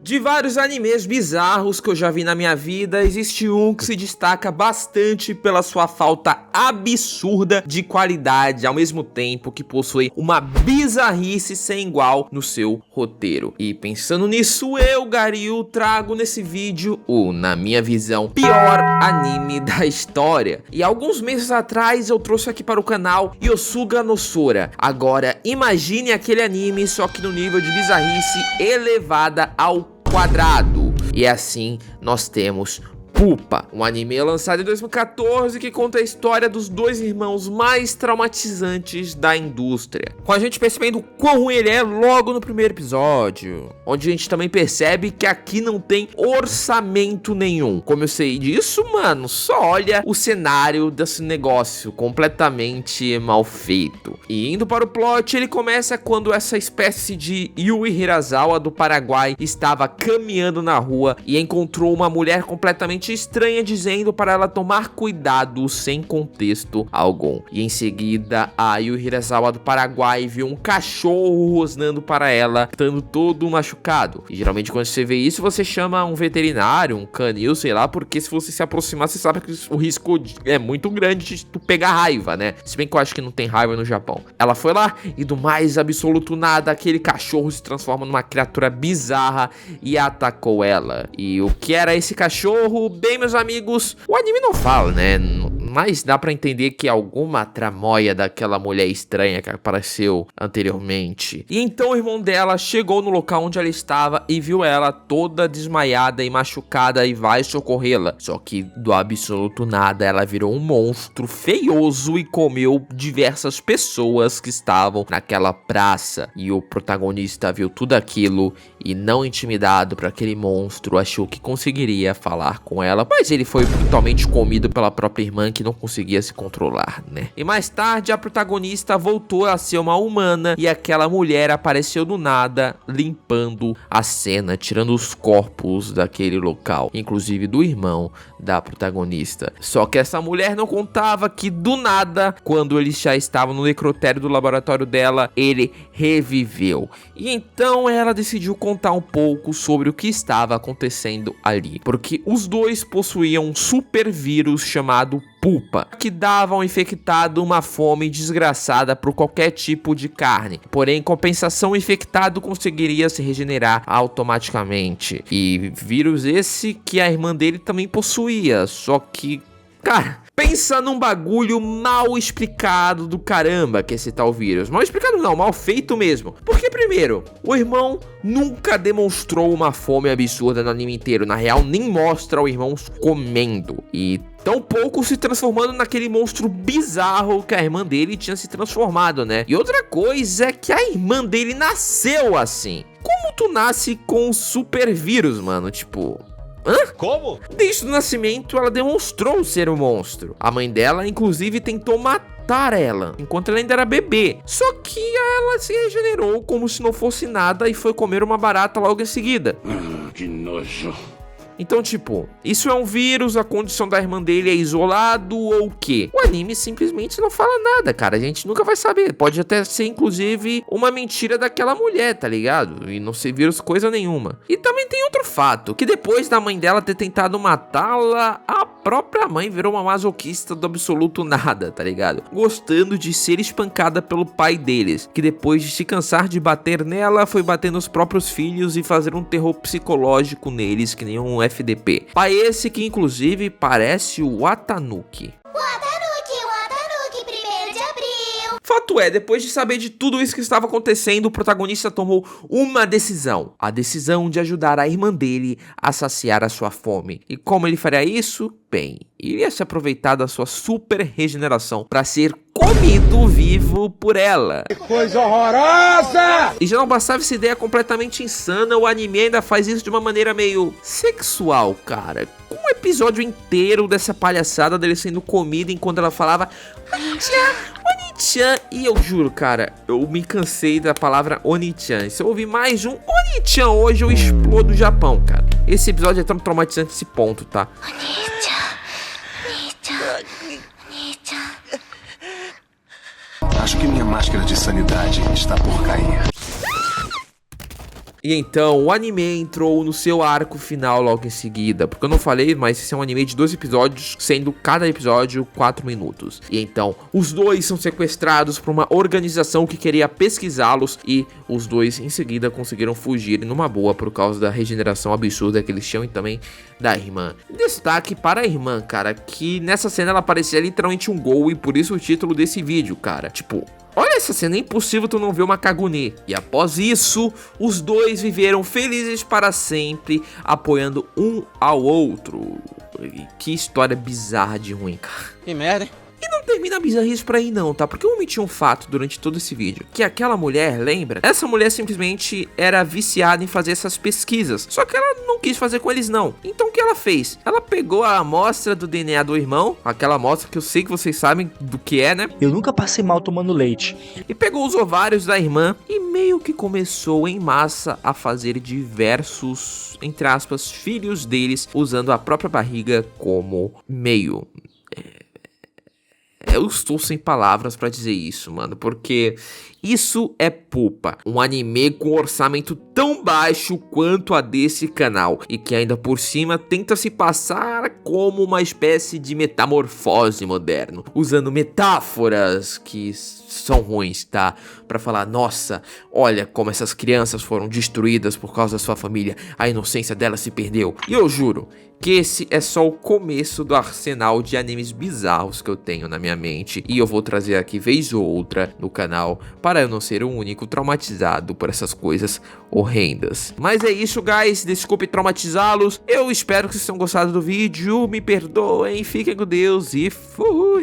De vários animes bizarros que eu já vi na minha vida, existe um que se destaca bastante pela sua falta absurda de qualidade, ao mesmo tempo que possui uma bizarrice sem igual no seu roteiro. E pensando nisso, eu, Garyu, trago nesse vídeo o, na minha visão, pior anime da história. E alguns meses atrás eu trouxe aqui para o canal Yosuga no Sora. Agora imagine aquele anime, só que no nível de bizarrice elevada ao quadrado. E assim nós temos Pupa, um anime lançado em 2014 que conta a história dos dois irmãos mais traumatizantes da indústria, com a gente percebendo quão ruim ele é logo no primeiro episódio, onde a gente também percebe que aqui não tem orçamento nenhum. Como eu sei disso, mano? Só olha o cenário desse negócio completamente mal feito. E indo para o plot, ele começa quando essa espécie de Yui Hirasawa do Paraguai estava caminhando na rua e encontrou uma mulher completamente estranha dizendo para ela tomar cuidado sem contexto algum. E em seguida a Yui Hirasawa do Paraguai viu um cachorro rosnando para ela, estando todo machucado. E geralmente quando você vê isso, você chama um veterinário, um canil, sei lá, porque se você se aproximar, você sabe que o risco é muito grande de tu pegar raiva, né? Se bem que eu acho que não tem raiva no Japão. Ela foi lá e do mais absoluto nada, aquele cachorro se transforma numa criatura bizarra e atacou ela. E o que era esse cachorro? Bem, meus amigos, o anime não fala, né? Mas dá pra entender que alguma tramóia daquela mulher estranha que apareceu anteriormente. E então o irmão dela chegou no local onde ela estava e viu ela toda desmaiada e machucada e vai socorrê-la. Só que do absoluto nada, ela virou um monstro feioso e comeu diversas pessoas que estavam naquela praça. E o protagonista viu tudo aquilo e, não intimidado por aquele monstro, achou que conseguiria falar com ela, mas ele foi brutalmente comido pela própria irmã, que não conseguia se controlar, né? E mais tarde a protagonista voltou a ser uma humana e aquela mulher apareceu do nada, limpando a cena, tirando os corpos daquele local, inclusive do irmão da protagonista. Só que essa mulher não contava que do nada, quando eles já estavam no necrotério do laboratório dela, ele reviveu. E então ela decidiu contar um pouco sobre o que estava acontecendo ali, porque os dois possuíam um super vírus chamado Pupa, que dava ao infectado uma fome desgraçada por qualquer tipo de carne. Porém, em compensação, o infectado conseguiria se regenerar automaticamente. E vírus esse que a irmã dele também possuía, só que, cara, pensa num bagulho mal explicado do caramba que esse tal vírus. Mal explicado não, mal feito mesmo. Porque primeiro, o irmão nunca demonstrou uma fome absurda no anime inteiro. Na real, nem mostra o irmão comendo. E tampouco se transformando naquele monstro bizarro que a irmã dele tinha se transformado, né? E outra coisa é que a irmã dele nasceu assim. Como tu nasce com um super vírus, mano? Tipo... hã? Como? Desde o nascimento ela demonstrou ser um monstro. A mãe dela inclusive tentou matar ela enquanto ela ainda era bebê. Só que ela se regenerou como se não fosse nada e foi comer uma barata logo em seguida. Que nojo. Então, tipo, isso é um vírus, a condição da irmã dele é isolado ou o quê? O anime simplesmente não fala nada, cara. A gente nunca vai saber. Pode até ser, inclusive, uma mentira daquela mulher, tá ligado? E não ser vírus coisa nenhuma. E também tem outro fato, que depois da mãe dela ter tentado matá-la, a própria mãe virou uma masoquista do absoluto nada, tá ligado? Gostando de ser espancada pelo pai deles, que depois de se cansar de bater nela, foi bater nos próprios filhos e fazer um terror psicológico neles, que nem um FDP. Pai esse que inclusive parece o Watanuki. Watanuki, 1º de abril. Fato é, depois de saber de tudo isso que estava acontecendo, o protagonista tomou uma decisão. A decisão de ajudar a irmã dele a saciar a sua fome. E como ele faria isso? Bem, iria se aproveitar da sua super regeneração para ser comido vivo por ela. Que coisa horrorosa! E já não bastava essa ideia completamente insana, o anime ainda faz isso de uma maneira meio sexual, cara. Com um episódio inteiro dessa palhaçada dele sendo comido enquanto ela falava Oni-chan, Oni-chan. E eu juro, cara, eu me cansei da palavra Oni-chan. Se eu ouvir mais um Oni-chan hoje, eu explodo o Japão, cara. Esse episódio é tão traumatizante esse ponto, tá? Oni-chan. Acho que minha máscara de sanidade está por cair. E então o anime entrou no seu arco final logo em seguida, porque eu não falei, mas esse é um anime de 2 episódios, sendo cada episódio 4 minutos. E então os dois são sequestrados por uma organização que queria pesquisá-los, e os dois em seguida conseguiram fugir numa boa por causa da regeneração absurda que eles tinham e também da irmã. Destaque para a irmã, cara, que nessa cena ela parecia literalmente um gol, e por isso o título desse vídeo, cara. Tipo, olha essa cena, é impossível tu não ver uma Kagune. E após isso, os dois viveram felizes para sempre, apoiando um ao outro. E que história bizarra de ruim, cara. Que merda, hein? E não termina a bizarrice por aí não, tá? Porque eu omiti um fato durante todo esse vídeo. Que aquela mulher, lembra? Essa mulher simplesmente era viciada em fazer essas pesquisas. Só que ela não quis fazer com eles não. Então o que ela fez? Ela pegou a amostra do DNA do irmão. Aquela amostra que eu sei que vocês sabem do que é, né? Eu nunca passei mal tomando leite. E pegou os ovários da irmã e meio que começou em massa a fazer diversos, entre aspas, filhos deles, usando a própria barriga como meio. Eu estou sem palavras pra dizer isso, mano, porque isso é Pupa, um anime com orçamento tão baixo quanto a desse canal, e que ainda por cima tenta se passar como uma espécie de metamorfose moderno, usando metáforas que são ruins, tá? Pra falar, nossa, olha como essas crianças foram destruídas por causa da sua família, a inocência delas se perdeu. E eu juro que esse é só o começo do arsenal de animes bizarros que eu tenho na minha mente, e eu vou trazer aqui vez ou outra no canal, para eu não ser o único traumatizado por essas coisas horrendas. Mas é isso, guys, desculpe traumatizá-los, eu espero que vocês tenham gostado do vídeo, me perdoem, fiquem com Deus e fui!